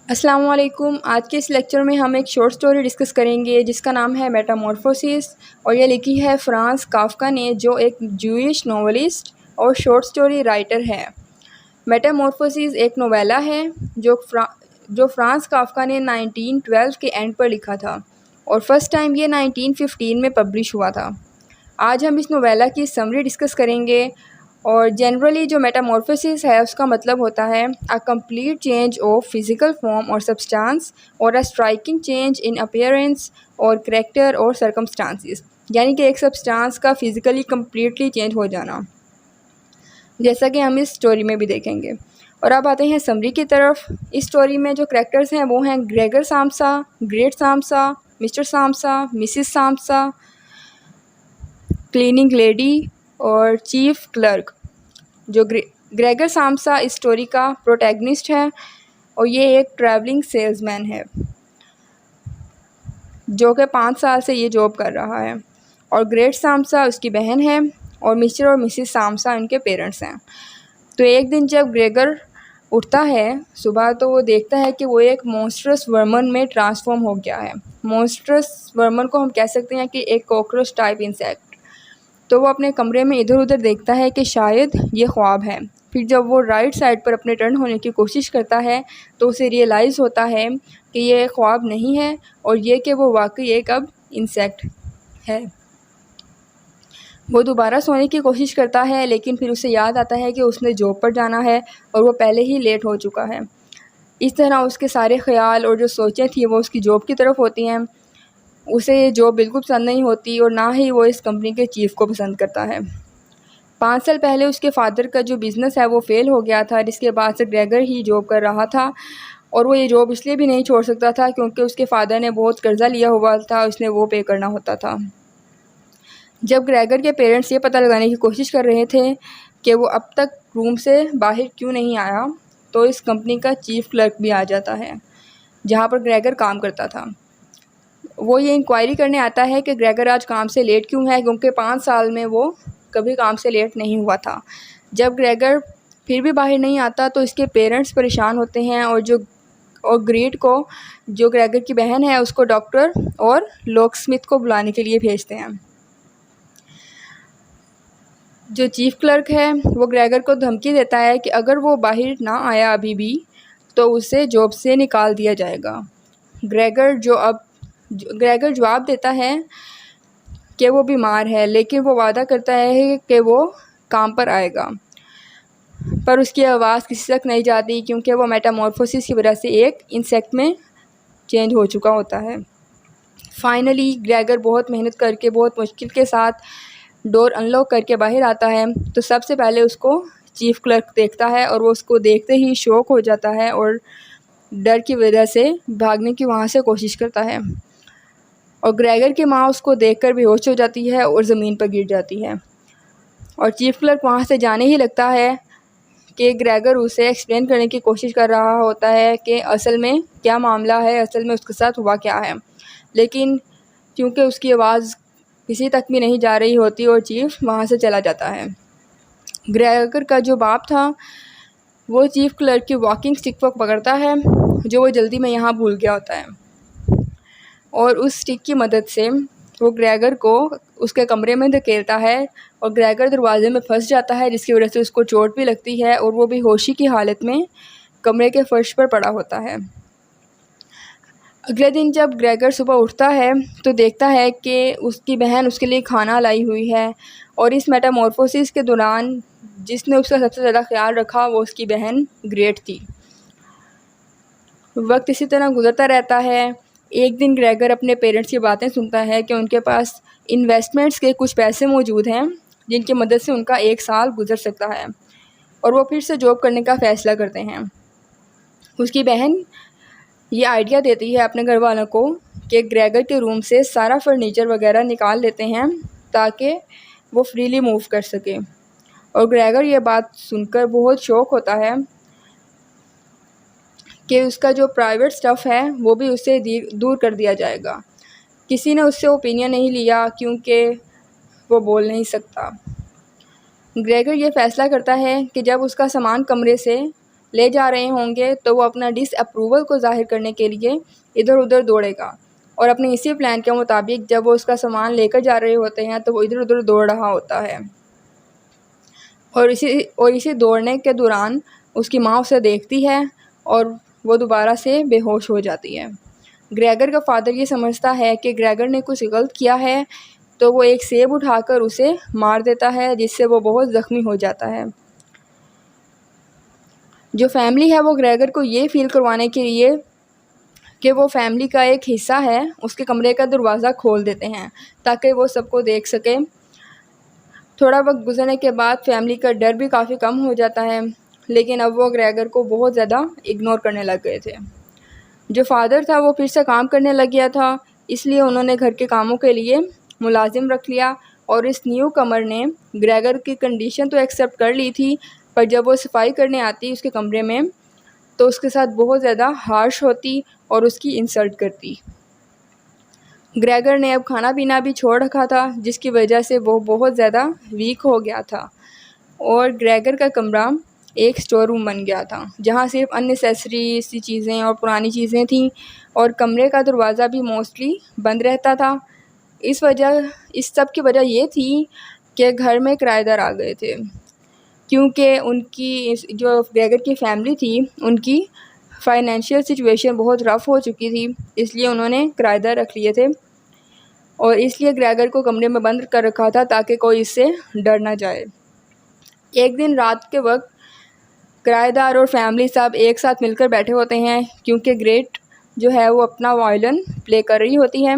अस्सलाम वालेकुम। आज के इस लेक्चर में हम एक शॉर्ट स्टोरी डिस्कस करेंगे जिसका नाम है मेटामॉर्फोसिस और ये लिखी है फ्रांस काफ्का ने, जो एक जूइश नॉवलिस्ट और शॉर्ट स्टोरी राइटर है। मेटामॉर्फोसिस एक नोवेला है जो फ्रांस काफ्का ने 1912 के एंड पर लिखा था और फर्स्ट टाइम ये 1915 में पब्लिश हुआ था। आज हम इस नोवेला की समरी डिस्कस करेंगे और जनरली जो मेटामॉर्फोसिस है उसका मतलब होता है a complete change of physical form और सब्सटेंस और a striking change in appearance और करैक्टर और सर्कमस्टांसिस, यानी कि एक सब्सटेंस का फिज़िकली कम्प्लीटली चेंज हो जाना, जैसा कि हम इस स्टोरी में भी देखेंगे। और अब आते हैं समरी की तरफ। इस स्टोरी में जो करैक्टर्स हैं वो हैं Gregor Samsa, Grete Samsa, Mr Samsa, Mrs Samsa, cleaning lady और चीफ क्लर्क। जो ग्रेगर साम्सा इस स्टोरी का प्रोटैगनिस्ट है और ये एक ट्रैवलिंग सेल्समैन है जो कि 5 साल से ये जॉब कर रहा है। और ग्रेट साम्सा उसकी बहन है और मिस्टर और मिसिस साम्सा उनके पेरेंट्स हैं। तो एक दिन जब ग्रेगर उठता है सुबह तो वो देखता है कि वो एक मॉन्स्ट्रस वर्मन में ट्रांसफॉर्म हो गया है। मॉन्स्ट्रस वर्मन को हम कह सकते हैं कि एक कॉकरोच टाइप इंसेक्ट। तो वो अपने कमरे में इधर उधर देखता है कि शायद ये ख्वाब है। फिर जब वो राइट साइड पर अपने टर्न होने की कोशिश करता है तो उसे रियलाइज़ होता है कि ये ख्वाब नहीं है और ये कि वो वाकई एक अब इंसेक्ट है। वो दोबारा सोने की कोशिश करता है लेकिन फिर उसे याद आता है कि उसने जॉब पर जाना है और वो पहले ही लेट हो चुका है। इस तरह उसके सारे ख्याल और जो सोचें थी वो उसकी जॉब की तरफ होती हैं। उसे ये जॉब बिल्कुल पसंद नहीं होती और ना ही वो इस कंपनी के चीफ़ को पसंद करता है। 5 साल पहले उसके फादर का जो बिज़नेस है वो फेल हो गया था, जिसके बाद से ग्रेगर ही जॉब कर रहा था और वो ये जॉब इसलिए भी नहीं छोड़ सकता था क्योंकि उसके फादर ने बहुत कर्ज़ा लिया हुआ था, उसने वो पे करना होता था। जब ग्रेगर के पेरेंट्स ये पता लगाने की कोशिश कर रहे थे कि वो अब तक रूम से बाहर क्यों नहीं आया, तो इस कंपनी का चीफ क्लर्क भी आ जाता है जहाँ पर ग्रेगर काम करता था। वो ये इंक्वायरी करने आता है कि ग्रेगर आज काम से लेट क्यों है, क्योंकि 5 साल में वो कभी काम से लेट नहीं हुआ था। जब ग्रेगर फिर भी बाहर नहीं आता तो इसके पेरेंट्स परेशान होते हैं और ग्रीट को, जो ग्रेगर की बहन है, उसको डॉक्टर और लॉक स्मिथ को बुलाने के लिए भेजते हैं। जो चीफ क्लर्क है वो ग्रेगर को धमकी देता है कि अगर वो बाहर ना आया अभी भी तो उसे जॉब से निकाल दिया जाएगा। ग्रेगर जवाब देता है कि वो बीमार है, लेकिन वो वादा करता है कि वो काम पर आएगा। पर उसकी आवाज़ किसी तक नहीं जाती क्योंकि वो मेटामॉर्फोसिस की वजह से एक इंसेक्ट में चेंज हो चुका होता है। फाइनली ग्रेगर बहुत मेहनत करके बहुत मुश्किल के साथ डोर अनलॉक करके बाहर आता है तो सबसे पहले उसको चीफ क्लर्क देखता है और वो उसको देखते ही शॉक हो जाता है और डर की वजह से भागने की वहाँ से कोशिश करता है। और ग्रेगर की माँ उसको देखकर बेहोश हो जाती है और ज़मीन पर गिर जाती है। और चीफ क्लर्क वहाँ से जाने ही लगता है कि ग्रेगर उसे एक्सप्लेन करने की कोशिश कर रहा होता है कि असल में क्या मामला है, असल में उसके साथ हुआ क्या है, लेकिन क्योंकि उसकी आवाज़ किसी तक भी नहीं जा रही होती और चीफ वहाँ से चला जाता है। ग्रेगर का जो बाप था वो चीफ क्लर्क की वॉकिंग स्टिक को पकड़ता है जो वो जल्दी में यहाँ भूल गया होता है और उस स्टिक की मदद से वो ग्रेगर को उसके कमरे में धकेलता है और ग्रेगर दरवाजे में फंस जाता है, जिसकी वजह से उसको चोट भी लगती है और वो बेहोशी की हालत में कमरे के फर्श पर पड़ा होता है। अगले दिन जब ग्रेगर सुबह उठता है तो देखता है कि उसकी बहन उसके लिए खाना लाई हुई है और इस मेटामॉर्फोसिस के दौरान जिसने उसका सबसे ज़्यादा ख्याल रखा वो उसकी बहन ग्रेट थी। वक्त इसी तरह गुजरता रहता है। एक दिन ग्रेगर अपने पेरेंट्स की बातें सुनता है कि उनके पास इन्वेस्टमेंट्स के कुछ पैसे मौजूद हैं जिनकी मदद से उनका 1 साल गुजर सकता है और वो फिर से जॉब करने का फ़ैसला करते हैं। उसकी बहन ये आइडिया देती है अपने घर वालों को कि ग्रेगर के रूम से सारा फर्नीचर वगैरह निकाल लेते हैं ताकि वो फ्रीली मूव कर सके। और ग्रेगर ये बात सुनकर बहुत शौक होता है कि उसका जो प्राइवेट स्टफ़ है वो भी उससे दूर कर दिया जाएगा। किसी ने उससे ओपिनियन नहीं लिया क्योंकि वो बोल नहीं सकता। ग्रेगर ये फ़ैसला करता है कि जब उसका सामान कमरे से ले जा रहे होंगे तो वो अपना डिसअप्रूवल को ज़ाहिर करने के लिए इधर उधर दौड़ेगा, और अपने इसी प्लान के मुताबिक जब वो उसका सामान लेकर जा रहे होते हैं तो वो इधर उधर दौड़ रहा होता है, और इसी दौड़ने के दौरान उसकी माँ उसे देखती है और वो दोबारा से बेहोश हो जाती है। ग्रेगर का फादर ये समझता है कि ग्रेगर ने कुछ गलत किया है, तो वो एक सेब उठाकर उसे मार देता है, जिससे वो बहुत ज़ख्मी हो जाता है। जो फैमिली है वो ग्रेगर को ये फ़ील करवाने के लिए कि वो फैमिली का एक हिस्सा है, उसके कमरे का दरवाज़ा खोल देते हैं ताकि वो सबको देख सके। थोड़ा वक्त गुजरने के बाद फैमिली का डर भी काफ़ी कम हो जाता है, लेकिन अब वो ग्रेगर को बहुत ज़्यादा इग्नोर करने लग गए थे। जो फादर था वो फिर से काम करने लग गया था, इसलिए उन्होंने घर के कामों के लिए मुलाजिम रख लिया, और इस न्यू कमर ने ग्रेगर की कंडीशन तो एक्सेप्ट कर ली थी, पर जब वो सफाई करने आती उसके कमरे में तो उसके साथ बहुत ज़्यादा हार्श होती और उसकी इंसल्ट करती। ग्रेगर ने अब खाना पीना भी छोड़ रखा था, जिसकी वजह से वो बहुत ज़्यादा वीक हो गया था, और ग्रेगर का कमरा एक स्टोर रूम बन गया था जहाँ सिर्फ अननेसेसरी सी चीज़ें और पुरानी चीज़ें थीं, और कमरे का दरवाज़ा भी मोस्टली बंद रहता था। इस सब की वजह ये थी कि घर में किराएदार आ गए थे, क्योंकि उनकी जो ग्रेगर की फैमिली थी उनकी फाइनेंशियल सिचुएशन बहुत रफ़ हो चुकी थी, इसलिए उन्होंने किराएदार रख लिए थे, और इसलिए ग्रेगर को कमरे में बंद कर रखा था ताकि कोई इससे डर ना जाए। एक दिन रात के वक्त किराएदार और फैमिली सब एक साथ मिलकर बैठे होते हैं, क्योंकि ग्रेट जो है वो अपना वायलिन प्ले कर रही होती है,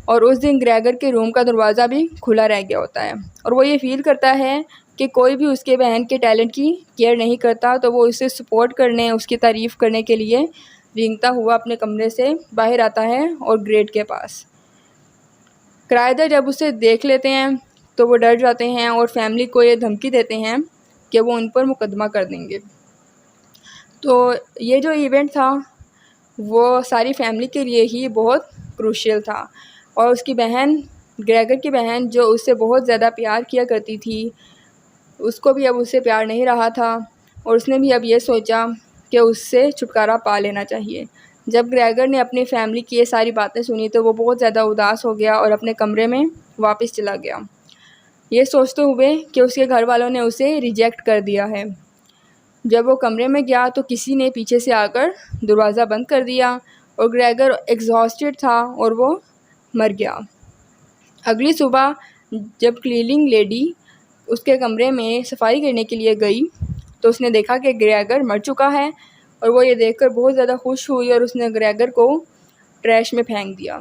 और उस दिन ग्रेगर के रूम का दरवाज़ा भी खुला रह गया होता है, और वो ये फ़ील करता है कि कोई भी उसके बहन के टैलेंट की केयर नहीं करता, तो वो उसे सपोर्ट करने, उसकी तारीफ़ करने के लिए रेंगता हुआ अपने कमरे से बाहर आता है और ग्रेट के पास। किराएदार जब उसे देख लेते हैं तो वो डर जाते हैं और फैमिली को ये धमकी देते हैं कि वो उन पर मुकदमा कर देंगे। तो ये जो इवेंट था वो सारी फैमिली के लिए ही बहुत क्रूशियल था, और उसकी बहन, ग्रेगर की बहन जो उससे बहुत ज़्यादा प्यार किया करती थी, उसको भी अब उससे प्यार नहीं रहा था, और उसने भी अब ये सोचा कि उससे छुटकारा पा लेना चाहिए। जब ग्रेगर ने अपनी फैमिली की ये सारी बातें सुनी तो वो बहुत ज़्यादा उदास हो गया और अपने कमरे में वापस चला गया, ये सोचते हुए कि उसके घर वालों ने उसे रिजेक्ट कर दिया है। जब वो कमरे में गया तो किसी ने पीछे से आकर दरवाज़ा बंद कर दिया, और ग्रेगर एग्जॉस्टेड था और वो मर गया। अगली सुबह जब क्लीनिंग लेडी उसके कमरे में सफाई करने के लिए गई तो उसने देखा कि ग्रेगर मर चुका है, और वो ये देखकर बहुत ज़्यादा खुश हुई और उसने ग्रेगर को ट्रैश में फेंक दिया।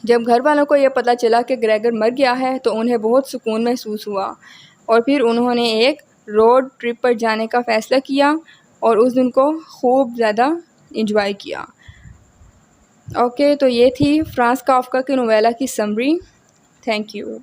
जब घर वालों को यह पता चला कि ग्रेगर मर गया है तो उन्हें बहुत सुकून महसूस हुआ, और फिर उन्होंने एक रोड ट्रिप पर जाने का फ़ैसला किया और उस दिन को खूब ज़्यादा इंजॉय किया। ओके, तो ये थी फ्रांस काफ्का की नोवेला की समरी। Thank you.